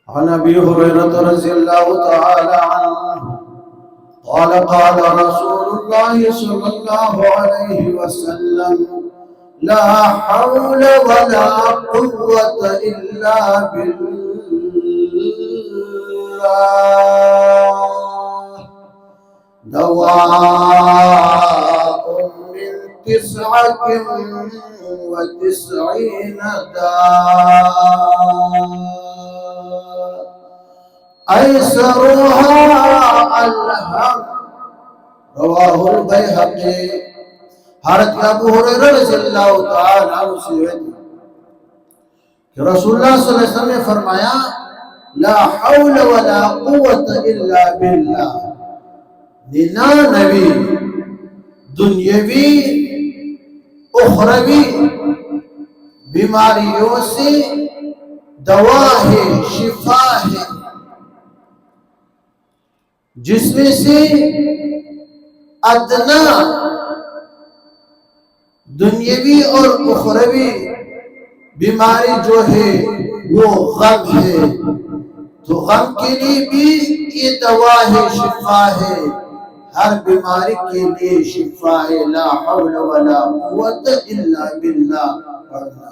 عن أبي هريرة رضي الله تعالى عنه قال قال رسول الله صلى الله عليه وسلم لا حول ولا قوة إلا بالله دواء من 99 داء أيسرها الهم رواه البيهقي। हज़रत अबू हुरैरा रज़ियल्लाहु ताला अन्हु से है कि रसूलुल्लाह सल्लल्लाहु अलैहि वसल्लम ने फरमाया ला हौल वला कुव्वत इल्ला बिल्लाह, निना नबी दुनियावी उखरवी बीमारियों से दवा है, शिफा है, जिसमें से अदना दुनियावी और उखरवी बीमारी जो है वो गम है, तो गम के लिए भी ये दवा है, शिफा है, हर बीमारी के लिए शिफा है। ला हौल वला कुव्वत इल्ला बिल्लाह पढ़ना।